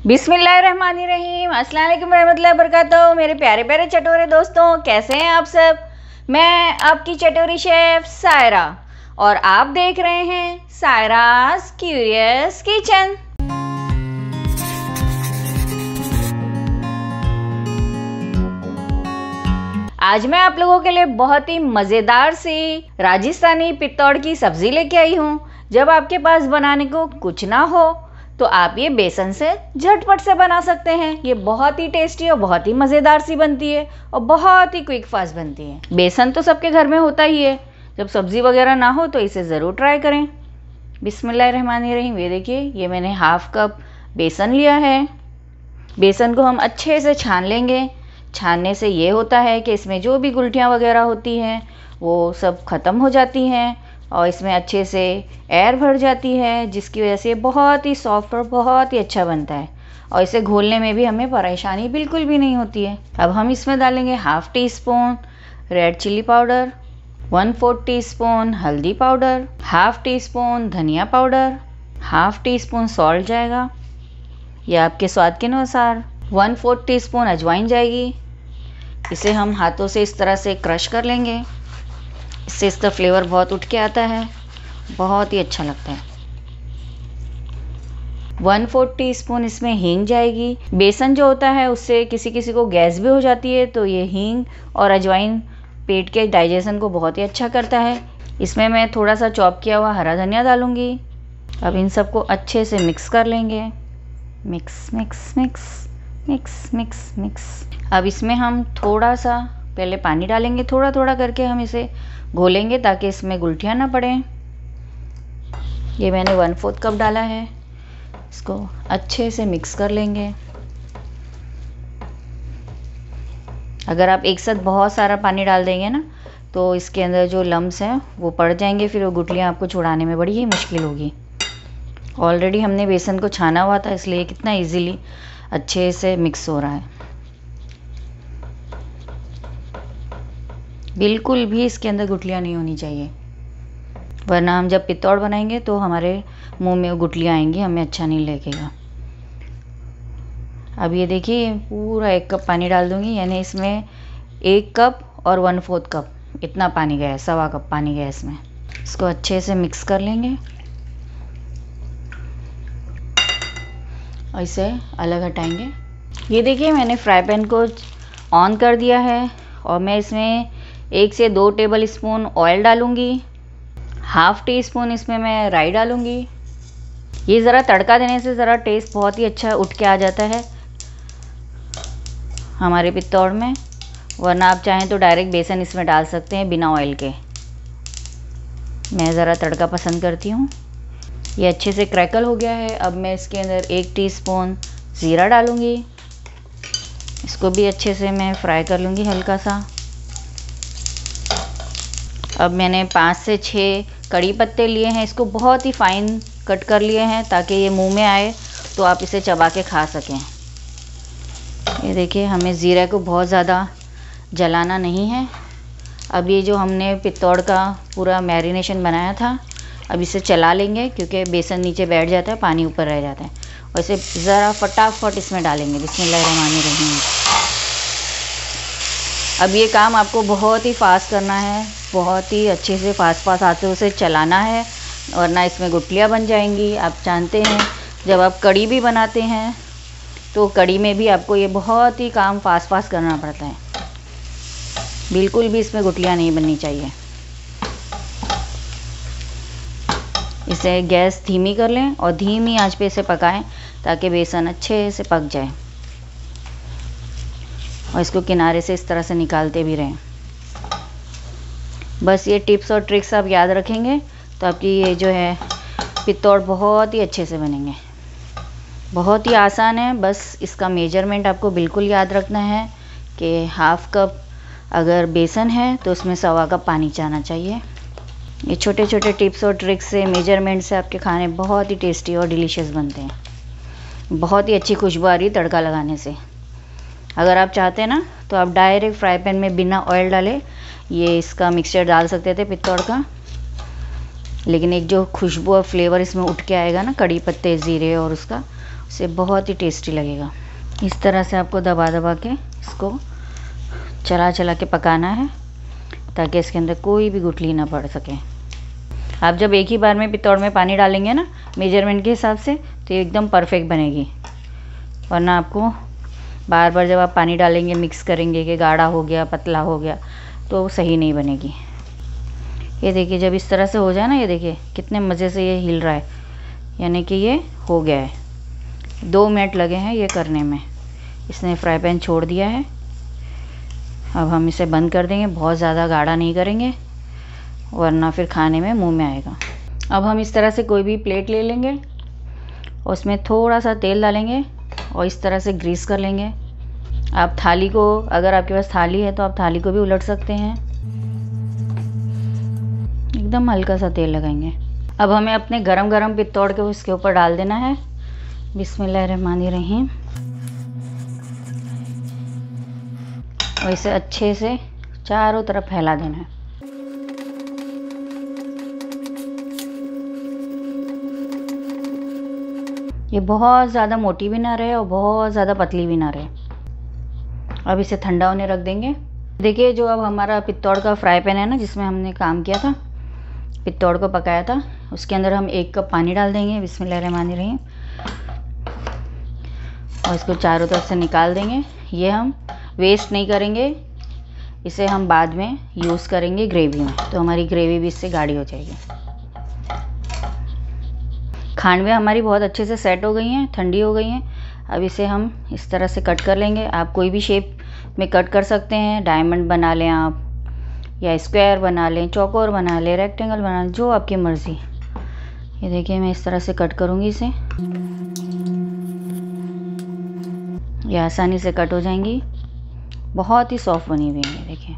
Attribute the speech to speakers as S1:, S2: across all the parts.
S1: बिस्मिल्लाहिर्रहमानिर्रहीम, अस्सलाम वालेकुम रहमतुल्लाहि वबरकातुहू। मेरे प्यारे प्यारे चटोरे दोस्तों, कैसे हैं आप सब। मैं आपकी चटोरी शेफ सायरा और आप देख रहे हैं सायरास क्यूरियस किचन। आज मैं आप लोगों के लिए बहुत ही मज़ेदार सी राजस्थानी पित्तौड़ की सब्ज़ी लेके आई हूँ। जब आपके पास बनाने को कुछ ना हो तो आप ये बेसन से झटपट से बना सकते हैं। ये बहुत ही टेस्टी और बहुत ही मज़ेदार सी बनती है और बहुत ही क्विक फास्ट बनती है। बेसन तो सबके घर में होता ही है, जब सब्ज़ी वगैरह ना हो तो इसे ज़रूर ट्राई करें। बिस्मिल्लाहिर्रहमानिर्रहीम। ये देखिए, ये मैंने हाफ कप बेसन लिया है। बेसन को हम अच्छे से छान लेंगे। छानने से ये होता है कि इसमें जो भी गुलटियाँ वगैरह होती हैं वो सब ख़त्म हो जाती हैं और इसमें अच्छे से एयर भर जाती है, जिसकी वजह से बहुत ही सॉफ्ट और बहुत ही अच्छा बनता है और इसे घोलने में भी हमें परेशानी बिल्कुल भी नहीं होती है। अब हम इसमें डालेंगे half teaspoon red chilli powder, 1/4 teaspoon हल्दी पाउडर, हाफ़ टी स्पून धनिया powder, half teaspoon salt जाएगा, यह आपके स्वाद के अनुसार, 1/4 टीस्पून अजवाइन जाएगी। इसे हम हाथों से इस तरह से क्रश कर लेंगे। इससे इसका फ्लेवर बहुत उठ के आता है, बहुत ही अच्छा लगता है। 1/4 टीस्पून इसमें हींग जाएगी। बेसन जो होता है उससे किसी किसी को गैस भी हो जाती है, तो ये हींग और अजवाइन पेट के डाइजेशन को बहुत ही अच्छा करता है। इसमें मैं थोड़ा सा चॉप किया हुआ हरा धनिया डालूँगी। अब इन सबको अच्छे से मिक्स कर लेंगे। Mix mix mix mix mix mix. अब इसमें हम थोड़ा सा पहले पानी डालेंगे, थोड़ा थोड़ा करके हम इसे घोलेंगे ताकि इसमें गुलटियाँ ना पड़ें। ये मैंने 1/4 कप डाला है। इसको अच्छे से मिक्स कर लेंगे। अगर आप एक साथ बहुत सारा पानी डाल देंगे ना तो इसके अंदर जो लम्स हैं वो पड़ जाएंगे, फिर वो गुठलियाँ आपको छुड़ाने में बड़ी ही मुश्किल होगी। ऑलरेडी हमने बेसन को छाना हुआ था, इसलिए कितना इजीली अच्छे से मिक्स हो रहा है। बिल्कुल भी इसके अंदर गुठलियाँ नहीं होनी चाहिए, वरना हम जब पित्तौड़ बनाएंगे तो हमारे मुंह में गुठलियाँ आएंगी, हमें अच्छा नहीं लगेगा। अब ये देखिए, पूरा 1 कप पानी डाल दूंगी, यानी इसमें 1 कप और 1/4 कप इतना पानी गया है, 1/4 कप पानी गया इसमें। इसको अच्छे से मिक्स कर लेंगे और इसे अलग हटाएंगे। ये देखिए, मैंने फ्राई पैन को ऑन कर दिया है और मैं इसमें 1 से 2 टेबल स्पून ऑयल डालूंगी। हाफ़ टी स्पून इसमें मैं राई डालूंगी। ये ज़रा तड़का देने से ज़रा टेस्ट बहुत ही अच्छा उठ के आ जाता है हमारे पित्तौड़ में, वरना आप चाहें तो डायरेक्ट बेसन इसमें डाल सकते हैं बिना ऑयल के। मैं ज़रा तड़का पसंद करती हूँ। ये अच्छे से क्रैकल हो गया है। अब मैं इसके अंदर 1 टीस्पून ज़ीरा डालूँगी। इसको भी अच्छे से मैं फ्राई कर लूँगी हल्का सा। अब मैंने 5 से 6 कड़ी पत्ते लिए हैं, इसको बहुत ही फाइन कट कर लिए हैं ताकि ये मुंह में आए तो आप इसे चबा के खा सकें। ये देखिए, हमें ज़ीरे को बहुत ज़्यादा जलाना नहीं है। अब ये जो हमने पित्तौड़ का पूरा मैरिनेशन बनाया था, अब इसे चला लेंगे क्योंकि बेसन नीचे बैठ जाता है, पानी ऊपर रह जाता है, और इसे ज़रा फटाफट इसमें डालेंगे। बिस्मिल्लाहिर्रहमानिर्रहीम। अब ये काम आपको बहुत ही फास्ट करना है, बहुत ही अच्छे से फास्ट हाथों से चलाना है, वरना इसमें गुठलियाँ बन जाएंगी। आप जानते हैं जब आप कड़ी भी बनाते हैं तो कड़ी में भी आपको ये बहुत ही काम फास्ट करना पड़ता है। बिल्कुल भी इसमें गुठलियाँ नहीं बननी चाहिए। इसे गैस धीमी कर लें और धीमी आंच पे इसे पकाएं ताकि बेसन अच्छे से पक जाए, और इसको किनारे से इस तरह से निकालते भी रहें। बस ये टिप्स और ट्रिक्स आप याद रखेंगे तो आपकी ये जो है पित्तौड़ बहुत ही अच्छे से बनेंगे। बहुत ही आसान है, बस इसका मेजरमेंट आपको बिल्कुल याद रखना है कि हाफ़ कप अगर बेसन है तो उसमें 1/4 कप पानी जाना चाहिए। ये छोटे छोटे टिप्स और ट्रिक्स से, मेजरमेंट से आपके खाने बहुत ही टेस्टी और डिलीशियस बनते हैं। बहुत ही अच्छी खुशबू आ रही है तड़का लगाने से। अगर आप चाहते हैं ना तो आप डायरेक्ट फ्राई पैन में बिना ऑयल डाले ये इसका मिक्सचर डाल सकते थे पित्तौड़ का, लेकिन एक जो खुशबू और फ्लेवर इसमें उठ के आएगा ना कड़ी पत्ते ज़ीरे और उसका, इससे बहुत ही टेस्टी लगेगा। इस तरह से आपको दबा दबा के इसको चला चला के पकाना है ताकि इसके अंदर कोई भी गुठली ना पड़ सके। आप जब एक ही बार में पितौड़ में पानी डालेंगे ना मेजरमेंट के हिसाब से तो ये एकदम परफेक्ट बनेगी, वरना आपको बार बार जब आप पानी डालेंगे मिक्स करेंगे कि गाढ़ा हो गया पतला हो गया तो सही नहीं बनेगी। ये देखिए जब इस तरह से हो जाए ना, ये देखिए कितने मज़े से ये हिल रहा है, यानी कि ये हो गया है। 2 मिनट लगे हैं ये करने में। इसने फ्राई पैन छोड़ दिया है। अब हम इसे बंद कर देंगे, बहुत ज़्यादा गाढ़ा नहीं करेंगे वरना फिर खाने में मुंह में आएगा। अब हम इस तरह से कोई भी प्लेट ले लेंगे और उसमें थोड़ा सा तेल डालेंगे और इस तरह से ग्रीस कर लेंगे। आप थाली को, अगर आपके पास थाली है तो आप थाली को भी उलट सकते हैं। एकदम हल्का सा तेल लगाएंगे। अब हमें अपने गरम गरम पितौड़ के उसके ऊपर डाल देना है। बिस्मिल्लाहिर्रहमानिर्रहीम। और इसे अच्छे से चारों तरफ फैला देना है। ये बहुत ज़्यादा मोटी भी ना रहे और बहुत ज़्यादा पतली भी ना रहे। अब इसे ठंडा होने रख देंगे। देखिए जो अब हमारा पितौड़ का फ्राई पैन है ना, जिसमें हमने काम किया था, पितौड़ को पकाया था, उसके अंदर हम 1 कप पानी डाल देंगे। बिस्मिल्लाहिर्रहमानिर्रहीम। और इसको चारों तरफ से निकाल देंगे। ये हम वेस्ट नहीं करेंगे, इसे हम बाद में यूज़ करेंगे ग्रेवी में, तो हमारी ग्रेवी भी इससे गाढ़ी हो जाएगी। खांडवे हमारी बहुत अच्छे से सेट हो गई हैं, ठंडी हो गई हैं। अब इसे हम इस तरह से कट कर लेंगे। आप कोई भी शेप में कट कर सकते हैं। डायमंड बना लें आप, या स्क्वायर बना लें, चौकोर बना लें, रेक्टेंगल बना लें, जो आपकी मर्ज़ी। ये देखिए मैं इस तरह से कट करूँगी इसे, ये आसानी से कट हो जाएंगी। बहुत ही सॉफ्ट बनी हुई है। देखिए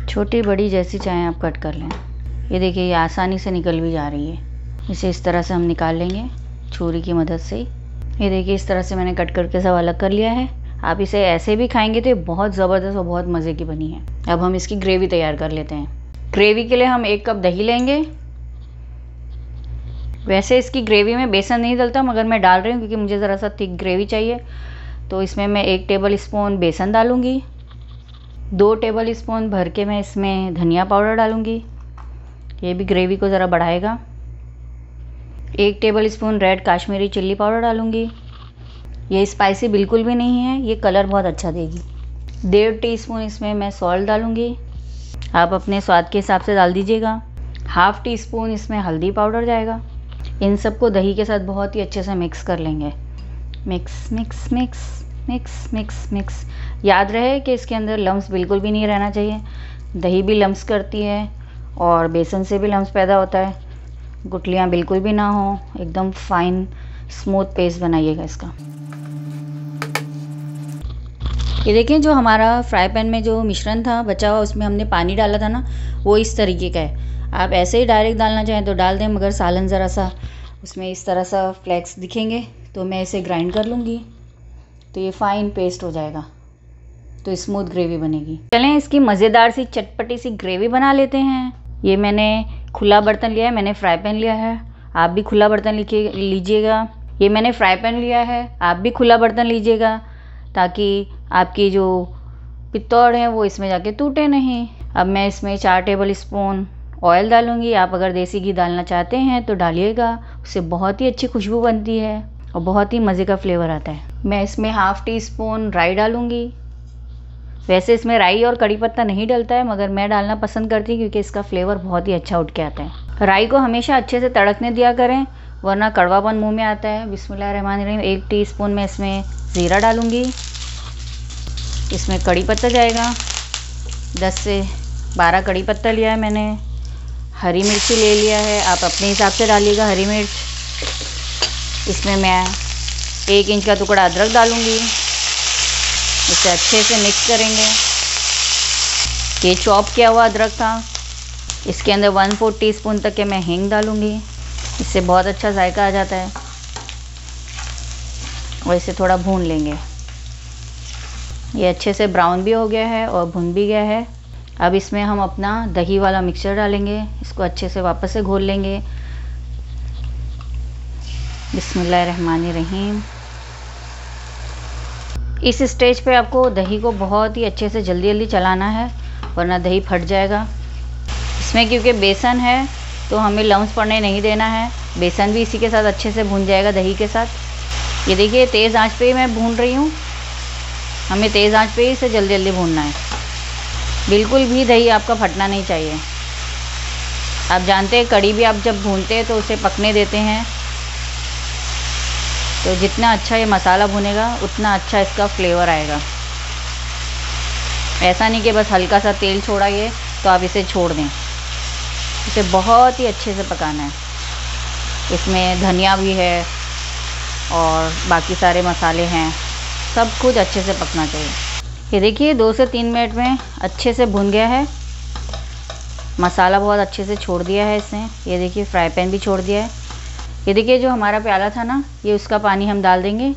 S1: छोटी बड़ी जैसी चाहें आप कट कर लें। ये देखिए ये आसानी से निकल भी जा रही है। इसे इस तरह से हम निकाल लेंगे छुरी की मदद से। ये देखिए इस तरह से मैंने कट करके सब अलग कर लिया है। आप इसे ऐसे भी खाएंगे तो ये बहुत ज़बरदस्त और बहुत मज़े की बनी है। अब हम इसकी ग्रेवी तैयार कर लेते हैं। ग्रेवी के लिए हम 1 कप दही लेंगे। वैसे इसकी ग्रेवी में बेसन नहीं डलता, मगर मैं डाल रही हूँ क्योंकि मुझे ज़रा सा थिक ग्रेवी चाहिए। तो इसमें मैं 1 टेबल स्पून बेसन डालूँगी। 2 टेबल स्पून भर के मैं इसमें धनिया पाउडर डालूँगी, ये भी ग्रेवी को ज़रा बढ़ाएगा। 1 table spoon red Kashmiri chilli powder डालूँगी। ये स्पाइसी बिल्कुल भी नहीं है, ये कलर बहुत अच्छा देगी। 1.5 टीस्पून इसमें मैं सॉल्ट डालूँगी, आप अपने स्वाद के हिसाब से डाल दीजिएगा। 1/2 टीस्पून इसमें हल्दी पाउडर जाएगा। इन सबको दही के साथ बहुत ही अच्छे से मिक्स कर लेंगे। Mix mix mix mix mix mix. याद रहे कि इसके अंदर लम्स बिल्कुल भी नहीं रहना चाहिए। दही भी लम्स करती है और बेसन से भी लम्स पैदा होता है। गुठलियाँ बिल्कुल भी ना हो, एकदम फाइन स्मूथ पेस्ट बनाइएगा इसका। ये देखिए जो हमारा फ्राई पैन में जो मिश्रण था बचा हुआ, उसमें हमने पानी डाला था ना, वो इस तरीके का है। आप ऐसे ही डायरेक्ट डालना चाहें तो डाल दें, मगर सालन ज़रा सा उसमें इस तरह सा फ्लेक्स दिखेंगे तो मैं इसे ग्राइंड कर लूँगी, तो ये फाइन पेस्ट हो जाएगा, तो स्मूथ ग्रेवी बनेगी। चलें इसकी मज़ेदार सी चटपटी सी ग्रेवी बना लेते हैं। ये मैंने खुला बर्तन लिया है, मैंने फ्राई पैन लिया है, आप भी खुला बर्तन लीजिएगा। ये मैंने फ्राई पैन लिया है, आप भी खुला बर्तन लीजिएगा, ताकि आपकी जो पितौड़ है वो इसमें जाके टूटे नहीं। अब मैं इसमें 4 टेबल स्पून ऑयल डालूँगी। आप अगर देसी घी डालना चाहते हैं तो डालिएगा, उससे बहुत ही अच्छी खुशबू बनती है और बहुत ही मज़े का फ्लेवर आता है। मैं इसमें 1/2 टीस्पून राई डालूँगी। वैसे इसमें राई और कड़ी पत्ता नहीं डलता है, मगर मैं डालना पसंद करती हूँ क्योंकि इसका फ्लेवर बहुत ही अच्छा उठ के आता है। राई को हमेशा अच्छे से तड़कने दिया करें, वरना कड़वापन मुंह में आता है। बिस्मिल्लाहिर्रहमानिर्रहीम। 1 टीस्पून मैं इसमें ज़ीरा डालूँगी। इसमें कड़ी पत्ता जाएगा, 10 से 12 कड़ी पत्ता लिया है मैंने। हरी मिर्ची ले लिया है, आप अपने हिसाब से डालिएगा हरी मिर्च। इसमें मैं 1 इंच का टुकड़ा अदरक डालूँगी। इसे अच्छे से मिक्स करेंगे। ये चॉप किया हुआ अदरक था। इसके अंदर 1/4 टीस्पून तक के मैं हींग डालूँगी, इससे बहुत अच्छा जायका आ जाता है। और इसे थोड़ा भून लेंगे। ये अच्छे से ब्राउन भी हो गया है और भुन भी गया है। अब इसमें हम अपना दही वाला मिक्सचर डालेंगे, इसको अच्छे से वापस से घोल लेंगे। बिस्मिल्लाहिर्रहमानिर्रहीम। इस स्टेज पे आपको दही को बहुत ही अच्छे से जल्दी जल्दी चलाना है, वरना दही फट जाएगा। इसमें क्योंकि बेसन है तो हमें लम्स पड़ने नहीं देना है, बेसन भी इसी के साथ अच्छे से भून जाएगा दही के साथ। ये देखिए तेज़ आंच पे ही मैं भून रही हूँ, हमें तेज़ आंच पे ही इसे जल्दी जल्दी भूनना है। बिल्कुल भी दही आपका फटना नहीं चाहिए। आप जानते हैं कढ़ी भी आप जब भूनते हैं तो उसे पकने देते हैं, तो जितना अच्छा ये मसाला भुनेगा उतना अच्छा इसका फ्लेवर आएगा। ऐसा नहीं कि बस हल्का सा तेल छोड़ा ये तो आप इसे छोड़ दें, इसे बहुत ही अच्छे से पकाना है। इसमें धनिया भी है और बाकी सारे मसाले हैं, सब कुछ अच्छे से पकना चाहिए। ये देखिए 2 से 3 मिनट में अच्छे से भुन गया है, मसाला बहुत अच्छे से छोड़ दिया है इसने। ये देखिए फ्राई पैन भी छोड़ दिया है। ये देखिए जो हमारा प्याला था ना, ये उसका पानी हम डाल देंगे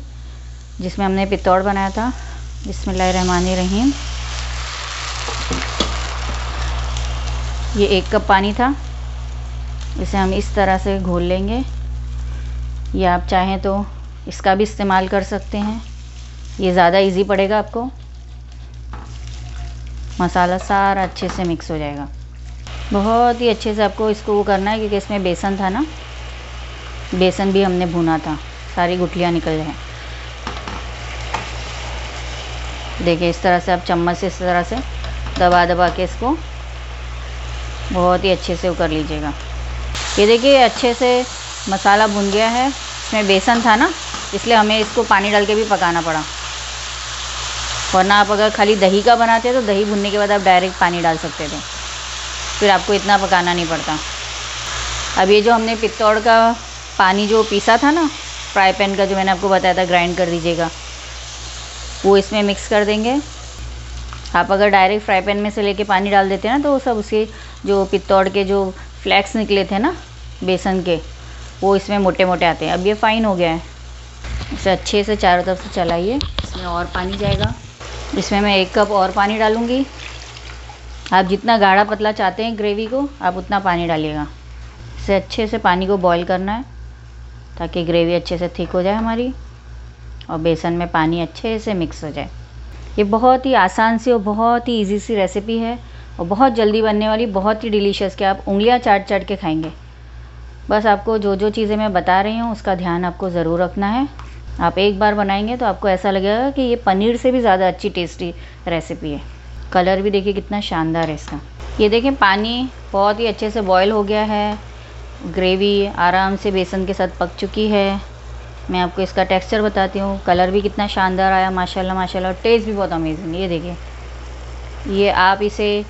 S1: जिसमें हमने पित्तौड़ बनाया था। बिस्मिल्लाहिर्रहमानिर्रहीम। ये 1 कप पानी था, इसे हम इस तरह से घोल लेंगे। या आप चाहें तो इसका भी इस्तेमाल कर सकते हैं, ये ज़्यादा इजी पड़ेगा आपको। मसाला सारा अच्छे से मिक्स हो जाएगा। बहुत ही अच्छे से आपको इसको वो करना है, क्योंकि इसमें बेसन था ना, बेसन भी हमने भुना था, सारी गुठलियाँ निकल जाएं। देखिए इस तरह से आप चम्मच से इस तरह से दबा दबा के इसको बहुत ही अच्छे से वो कर लीजिएगा। ये देखिए अच्छे से मसाला भुन गया है। इसमें बेसन था ना, इसलिए हमें इसको पानी डाल के भी पकाना पड़ा, वरना आप अगर खाली दही का बनाते तो दही भुनने के बाद आप डायरेक्ट पानी डाल सकते थे, फिर आपको इतना पकाना नहीं पड़ता। अब ये जो हमने पित्तौड़ का पानी जो पीसा था ना, फ्राई पैन का जो मैंने आपको बताया था ग्राइंड कर दीजिएगा, वो इसमें मिक्स कर देंगे। आप अगर डायरेक्ट फ्राई पैन में से लेके पानी डाल देते हैं ना, तो वो सब उसके जो पित्तौड़ के जो फ्लैक्स निकले थे ना बेसन के, वो इसमें मोटे मोटे आते हैं। अब ये फ़ाइन हो गया है, इसे अच्छे से चारों तरफ से चलाइए। इसमें और पानी जाएगा, इसमें मैं 1 कप और पानी डालूँगी। आप जितना गाढ़ा पतला चाहते हैं ग्रेवी को, आप उतना पानी डालिएगा। इसे अच्छे से पानी को बॉईल करना है ताकि ग्रेवी अच्छे से थिक हो जाए हमारी और बेसन में पानी अच्छे से मिक्स हो जाए। ये बहुत ही आसान सी और बहुत ही इजी सी रेसिपी है और बहुत जल्दी बनने वाली, बहुत ही डिलीशियस, कि आप उंगलियां चाट चाट के खाएंगे। बस आपको जो जो चीज़ें मैं बता रही हूँ उसका ध्यान आपको ज़रूर रखना है। आप एक बार बनाएंगे तो आपको ऐसा लगेगा कि ये पनीर से भी ज़्यादा अच्छी टेस्टी रेसिपी है। कलर भी देखिए कितना शानदार है इसका। ये देखें पानी बहुत ही अच्छे से बॉयल हो गया है, ग्रेवी आराम से बेसन के साथ पक चुकी है। मैं आपको इसका टेक्सचर बताती हूँ। कलर भी कितना शानदार आया माशाल्लाह माशाल्लाह, और टेस्ट भी बहुत अमेजिंग। ये देखिए, ये आप इसे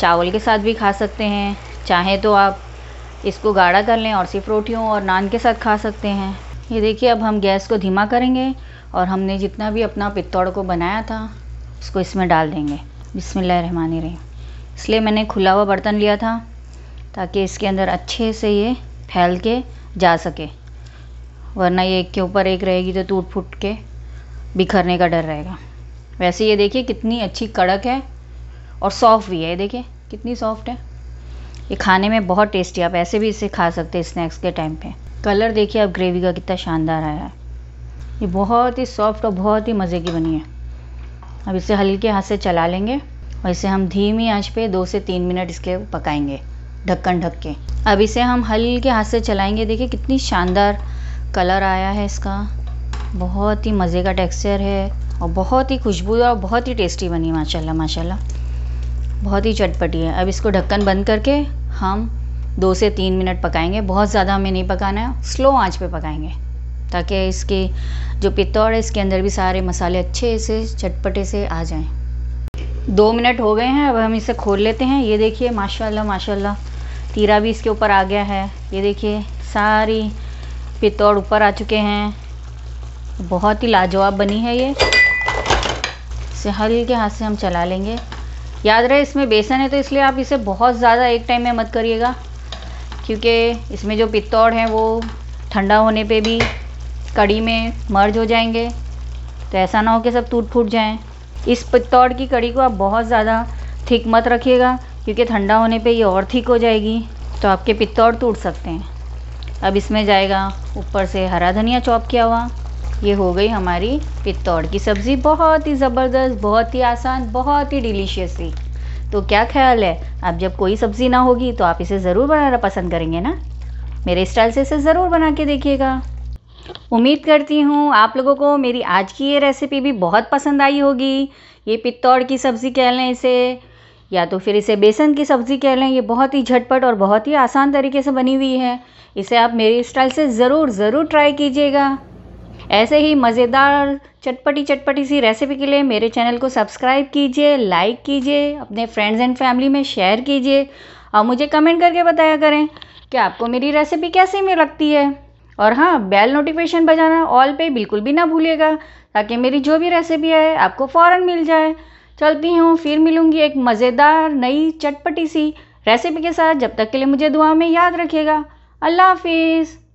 S1: चावल के साथ भी खा सकते हैं, चाहे तो आप इसको गाढ़ा कर लें और सिर्फ रोटियों और नान के साथ खा सकते हैं। ये देखिए अब हम गैस को धीमा करेंगे और हमने जितना भी अपना पित्तौड़ को बनाया था उसको इसमें डाल देंगे। बिस्मिल्लाहिर्रहमानिर्रहीम। इसलिए मैंने खुला हुआ बर्तन लिया था ताकि इसके अंदर अच्छे से ये फैल के जा सके, वरना ये एक के ऊपर एक रहेगी तो टूट फूट के बिखरने का डर रहेगा। वैसे ये देखिए कितनी अच्छी कड़क है और सॉफ्ट भी है। ये देखिए कितनी सॉफ्ट है, ये खाने में बहुत टेस्टी। आप ऐसे भी इसे खा सकते हैं स्नैक्स के टाइम पे। कलर देखिए अब ग्रेवी का कितना शानदार आया है। ये बहुत ही सॉफ्ट और बहुत ही मज़े की बनी है। अब इसे हल्के हाथ से चला लेंगे और इसे हम धीमी आंच पे 2 से 3 मिनट इसके पकाएंगे ढक्कन ढक के। अब इसे हम हल्के हाथ से चलाएंगे। देखिए कितनी शानदार कलर आया है इसका, बहुत ही मज़े का टेक्सचर है और बहुत ही खुशबूदार और बहुत ही टेस्टी बनी माशाल्लाह माशाल्लाह, बहुत ही चटपटी है। अब इसको ढक्कन बंद करके हम 2 से 3 मिनट पकाएंगे। बहुत ज़्यादा हमें नहीं पकाना है, स्लो आंच पे पकाएंगे ताकि इसके जो पित्तौड़ है इसके अंदर भी सारे मसाले अच्छे से चटपटे से आ जाएं। 2 मिनट हो गए हैं, अब हम इसे खोल लेते हैं। ये देखिए माशाल्लाह माशाल्लाह, तीरा भी इसके ऊपर आ गया है। ये देखिए सारी पित्तौड़ ऊपर आ चुके हैं, बहुत ही लाजवाब बनी है ये। इसे हल्के हाथ से हम चला लेंगे। याद रहे इसमें बेसन है तो इसलिए आप इसे बहुत ज़्यादा एक टाइम में मत करिएगा, क्योंकि इसमें जो पित्तौड़ हैं वो ठंडा होने पे भी कड़ी में मर्ज हो जाएंगे, तो ऐसा ना हो कि सब टूट फूट जाएं। इस पित्तौड़ की कड़ी को आप बहुत ज़्यादा थिक मत रखिएगा, क्योंकि ठंडा होने पे ये और थिक हो जाएगी तो आपके पित्तौड़ टूट सकते हैं। अब इसमें जाएगा ऊपर से हरा धनिया चॉप किया हुआ। ये हो गई हमारी पित्तौड़ की सब्ज़ी, बहुत ही ज़बरदस्त, बहुत ही आसान, बहुत ही डिलीशियस सी। तो क्या ख्याल है, अब जब कोई सब्ज़ी ना होगी तो आप इसे ज़रूर बनाना पसंद करेंगे ना? मेरे स्टाइल से इसे ज़रूर बना के देखिएगा। उम्मीद करती हूँ आप लोगों को मेरी आज की ये रेसिपी भी बहुत पसंद आई होगी। ये पित्तौड़ की सब्ज़ी कह लें इसे, या तो फिर इसे बेसन की सब्ज़ी कह लें। ये बहुत ही झटपट और बहुत ही आसान तरीके से बनी हुई है। इसे आप मेरे स्टाइल से ज़रूर ट्राई कीजिएगा। ऐसे ही मज़ेदार चटपटी सी रेसिपी के लिए मेरे चैनल को सब्सक्राइब कीजिए, लाइक कीजिए, अपने फ्रेंड्स एंड फैमिली में शेयर कीजिए और मुझे कमेंट करके बताया करें कि आपको मेरी रेसिपी कैसी में लगती है। और हाँ, बेल नोटिफिकेशन बजाना ऑल पे बिल्कुल भी ना भूलिएगा, ताकि मेरी जो भी रेसिपी है आपको फ़ौरन मिल जाए। चलती हूँ, फिर मिलूँगी एक मज़ेदार नई चटपटी सी रेसिपी के साथ। जब तक के लिए मुझे दुआ में याद रखिएगा। अल्लाह हाफिज़।